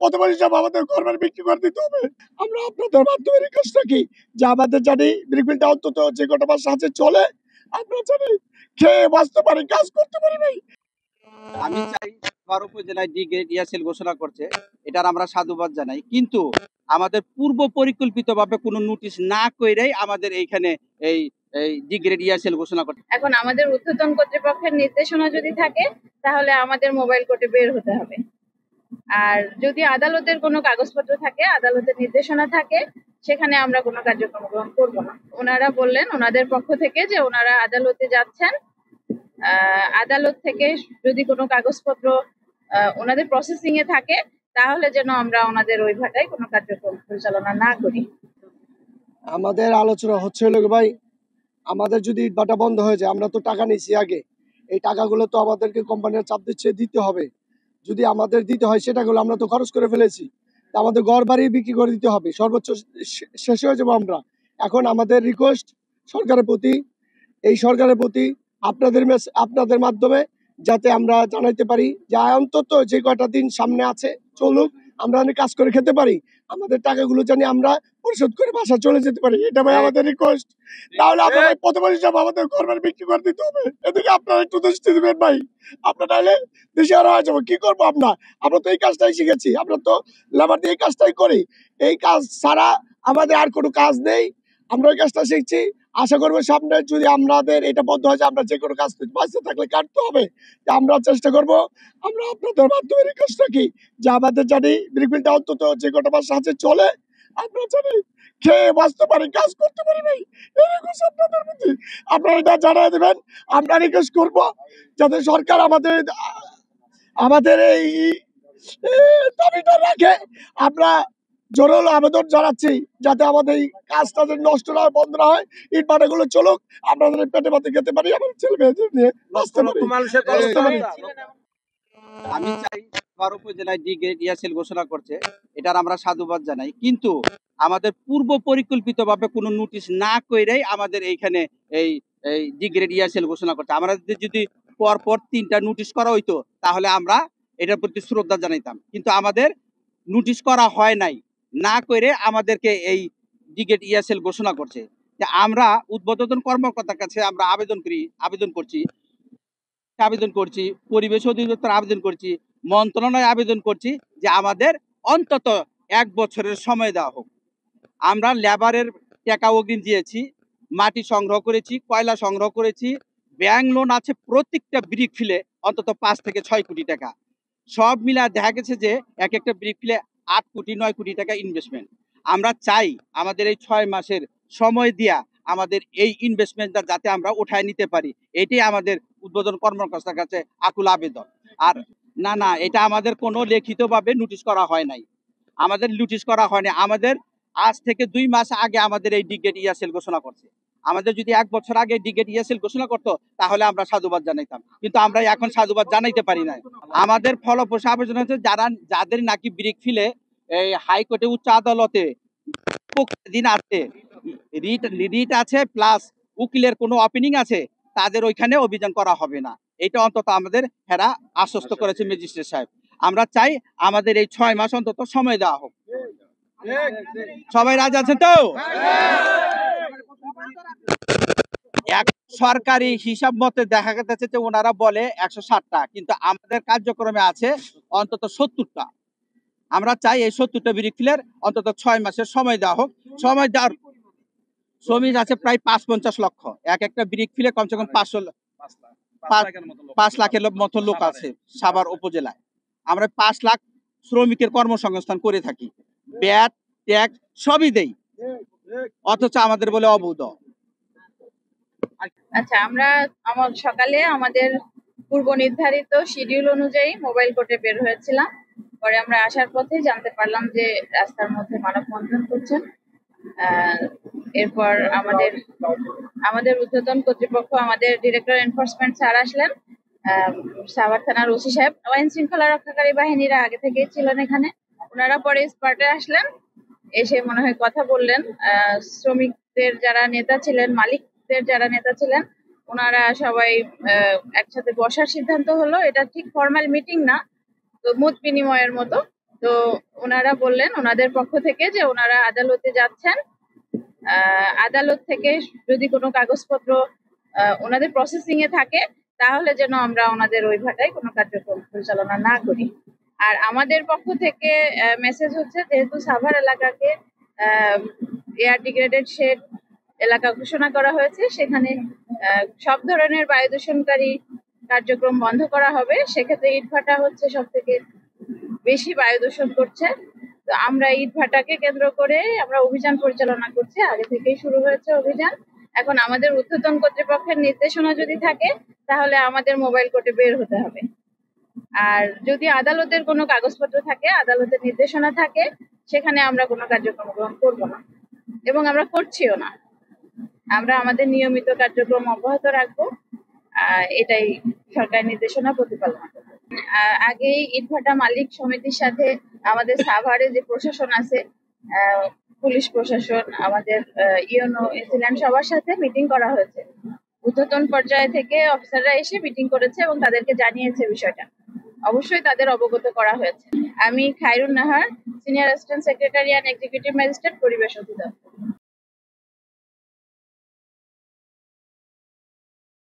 প্রথম হিসাবে আমাদের ঘরবাড়ি বিক্রি করে দিতে হবে। আমরা আপনাদের মাধ্যমে রিকোয়েস্ট রাখি যে আমাদের জানি ব্রিক মিলটা অন্তত যে কটা মাস আছে চলে, আমরা জানি খেয়ে বাঁচতে পারি, কাজ করতে পারি ভাই। আমি চাই সাভার উপজেলায় ডি গ্রেড ইয়ারসেল ঘোষণা করছে, এটার আমরা সাধুবাদ জানাই, কিন্তু আমাদের পূর্ব পরিকল্পিতভাবে কোনো নোটিশ না কইরাই আমাদের এইখানে এই ডি গ্রেড ইয়ারসেল ঘোষণা করছে। এখন আমাদের ঊর্ধ্বতন কর্তৃপক্ষের নির্দেশনা যদি থাকে তাহলে আমাদের মোবাইল কোর্টে বের হতে হবে। আর যদি আদালতের কোনো কাগজপত্র থাকে, আদালতের নির্দেশনা থাকে, সেখানে আমরা কোনো কার্যক্রম গ্রহণ করবো না। ওনারা বললেন ওনাদের পক্ষ থেকে যে ওনারা আদালতে যাচ্ছেন, আদালত থেকে যদি কোনো কাগজপত্র ওনাদের প্রসেসিং এ থাকে তাহলে যেন আমরা ওনাদের ওই ভাটায় কোনো কার্যক্রম পরিচালনা না করি। আমাদের আলোচনা হচ্ছে ভাই, আমাদের যদি ইটভাটা বন্ধ হয়ে যায়, আমরা তো টাকা নিছি আগে, এই টাকাগুলো তো আমাদেরকে কোম্পানির চাপ দিচ্ছে দিতে হবে। যদি আমাদের দিতে হয় সেটাগুলো আমরা তো খরচ করে ফেলেছি, আমাদের ঘর বাড়ি বিক্রি করে দিতে হবে, সর্বোচ্চ শেষ হয়ে যাবো আমরা। এখন আমাদের রিকোয়েস্ট সরকারের প্রতি, এই সরকারের প্রতি আপনাদের মাধ্যমে যাতে আমরা জানাইতে পারি যে অন্তত যে কয়টা দিন সামনে আছে চলুক, আমরা কাজ করে খেতে পারি, আমাদের টাকাগুলো জানি আমরা পরিশোধ করে বাসা চলে যেতে পারি, এটা ভাই আমাদের রিকোয়েস্ট। তাহলে আপনারা প্রথম হিসাবে আমাদের ঘর বাড়ি বিক্রি করে দিতে হবে। এদিকে আপনারা একটু দৃষ্টি দিবেন ভাই, আপনার নাহলে দেশে আর হয়ে যাবো। কি করবো আমরা তো এই কাজটাই শিখেছি, আমরা তো লেবার দিয়ে এই কাজটাই করি, এই কাজ ছাড়া আমাদের আর কোনো কাজ নেই, আমরা ওই কাজটা শিখছি। আশা করবো সামনে যদি আমাদের এটা বন্ধ হয়ে যায়, আমরা যে কোনো কাজ বাঁচতে থাকলে কাটতে হবে, আমরা চেষ্টা করব। আমরা আপনাদের মাধ্যমে রিকোয়েস্ট রাখি যে আমাদের জানি ব্রিক মিলটা অন্তত যে কটা মাস আছে চলে, আমরা জানি খেয়ে বাঁচতে পারি, কাজ করতে পারি ভাই। এই রিকোয়েস্ট আপনাদের প্রতি, আপনারা এটা জানিয়ে দেবেন। আমরা রিকোয়েস্ট করব যাতে সরকার আমাদের এই দাবিটা রাখে। আমরা জোরালো আবেদন জানাচ্ছি যাতে আমাদের এই কাজটা নষ্ট না হয়, বন্ধ না হয়, ইট ভাটাগুলো চলুক, আমরা যেন পেটে ভাতে খেতে পারি, আমাদের ছেলে মেয়েদের নিয়ে বাঁচতে পারি। আমি চাই সাভার উপজেলায় ডি গ্রেড ইয়ারসেল ঘোষণা করছে, এটার আমরা সাধুবাদ জানাই, কিন্তু আমাদের পূর্ব পরিকল্পিতভাবে কোনো নোটিশ না কইরাই আমাদের এইখানে এই ডি গ্রেড ইয়ারসেল ঘোষণা করছে। আমাদের যদি পরপর 3টা নোটিশ করা হইতো তাহলে আমরা এটার প্রতি শ্রদ্ধা জানাইতাম, কিন্তু আমাদের নোটিশ করা হয় নাই, না করে আমাদেরকে এই ডি গ্রেড ইয়ারসেল ঘোষণা করছে। যে আমরা উদ্বোধন কর্মকর্তার কাছে আমরা আবেদন করছি, পরিবেশ অধিদপ্তর আবেদন করছি, মন্ত্রণালয়ে আবেদন করছি যে আমাদের অন্তত 1 বছরের সময় দেওয়া হোক। আমরা লেবারের টাকা অগ্রিম দিয়েছি, মাটি সংগ্রহ করেছি, কয়লা সংগ্রহ করেছি, ব্যাংক লোন আছে প্রত্যেকটা ব্রিক ফিলে অন্তত 5 থেকে 6 কোটি টাকা, সব মিলা দেখা গেছে যে এক একটা ব্রিক ফিলে 8 কোটি 9 কোটি টাকা ইনভেস্টমেন্ট। আমরা চাই আমাদের এই 6 মাসের সময় দিয়া আমাদের এই ইনভেস্টমেন্টটা যাতে আমরা উঠায় নিতে পারি, এটাই আমাদের উদ্বোধন কর্মকর্তার কাছে আকুল আবেদন। আর না, এটা আমাদের কোনো লিখিতভাবে নোটিশ করা হয় নাই, আমাদের আজ থেকে 2 মাস আগে আমাদের এই ডি গ্রেড ইয়ারসেল ঘোষণা করছে। আমাদের যদি 1 বছর আগে ডি গ্রেড ইয়ারসেল ঘোষণা করতো তাহলে আমরা সাধুবাদ জানাইতাম, কিন্তু আমরা এখন সাধুবাদ জানাইতে পারি না। আমাদের ফলপ্রসূ আবেদন হচ্ছে যাদের নাকি ব্রিক ফিলে এই হাইকোর্টে উচ্চ আদালতে দিন আছে, রিট আছে, প্লাস উকিলের কোনো ওপেনিং আছে, তাদের ওইখানে অভিযান করা হবে না, এটা অন্তত আমাদের হেরা আশ্বস্ত করেছে ম্যাজিস্ট্রেট সাহেব। আমরা চাই আমাদের এই 6 মাস অন্তত সময় দেওয়া হোক। সবাই রাজি আছেন তো? এক সরকারি হিসাব মতে দেখা গেছে যে ওনারা বলে 160টা, কিন্তু আমাদের কার্যক্রমে আছে অন্তত 70টা। আমরা চাই এই 70টা ব্রিক ফিলের অন্তত 6 মাসের সময় দেওয়া হোক। সময় দেওয়ার শ্রমিক আছে প্রায় 5-50 লক্ষ, এক একটা ব্রিক ফিলে কমসে কম 5 লাখের মতো লোক আছে সাভার উপজেলায়। আমরা 5 লাখ শ্রমিকের কর্মসংস্থান করে থাকি, ব্যাট ট্যাক্স সবই দেই, অথচ আমাদের বলে অবৈধ। আচ্ছা, আমরা সকালে আমাদের পূর্ব নির্ধারিত শিডিউল অনুযায়ী মোবাইল কোর্টে বের হয়েছিলাম। পরে আমরা আসার পথে জানতে পারলাম যে রাস্তার মধ্যে মানববন্ধন করছেন। এরপর আমাদের ঊর্ধ্বতন কর্তৃপক্ষ, আমাদের ডিরেক্টর এনফোর্সমেন্ট স্যার আসলেন, সাভার থানার ওসি সাহেব, আইন শৃঙ্খলা রক্ষাকারী বাহিনীরা আগে থেকেই ছিলেন এখানে। ওনারা পরে স্পটে আসলেন, এসে মনে হয় কথা বললেন। শ্রমিকদের যারা নেতা ছিলেন, মালিকদের যারা নেতা ছিলেন, ওনারা সবাই একসাথে বসার সিদ্ধান্ত হলো। এটা ঠিক ফর্মাল মিটিং না, তো মত বিনিময়ের মতো। তো ওনারা বললেন ওনাদের পক্ষ থেকে যে ওনারা আদালতে যাচ্ছেন। আদালত থেকে যদি কোনো কাগজপত্র ওনাদের প্রসেসিং এ থাকে তাহলে যেন আমরা ওনাদের ওই ভাটায় কোনো কার্যক্রম পরিচালনা না করি। আর আমাদের পক্ষ থেকে মেসেজ হচ্ছে, যেহেতু সাভার এলাকাকে এয়ার ডিগ্রেডেড শেড এলাকা ঘোষণা করা হয়েছে, সেখানে সব ধরনের বায়ু দূষণকারী কার্যক্রম বন্ধ করা হবে। সেক্ষেত্রে ইটভাটা হচ্ছে সব থেকে বেশি বায়ু দূষণ করছে। তো আমরা ইটভাটাকে কেন্দ্র করে আমরা অভিযান পরিচালনা করছি, আগে থেকেই শুরু হয়েছে অভিযান। এখন আমাদের ঊর্ধ্বতন কর্তৃপক্ষের নির্দেশনা যদি থাকে তাহলে আমাদের মোবাইল কোর্টে বের হতে হবে। আর যদি আদালতের কোনো কাগজপত্র থাকে, আদালতের নির্দেশনা থাকে, সেখানে আমরা কোনো কার্যক্রম গ্রহণ করবো না এবং আমরা করছিও না। আমরা আমাদের নিয়মিত কার্যক্রম অব্যাহত রাখবো। এটাই সরকারের নির্দেশনা প্রতিপালন করবো। আগেই ইটভাটা মালিক সমিতির সাথে আমাদের সাভারে যে প্রশাসন আছে, পুলিশ প্রশাসন, আমাদের ইউনো ইনসিডেন্ট, সবার সাথে মিটিং করা হয়েছে। ঊর্ধ্বতন পর্যায় থেকে অফিসাররা এসে মিটিং করেছে এবং তাদেরকে জানিয়েছে বিষয়টা। অবশ্যই তাদের অবগত করা হয়েছে। আমি Khairun Nahar, senior assistant secretary and executive magistrate, পরিবেশ অধিদপ্তর।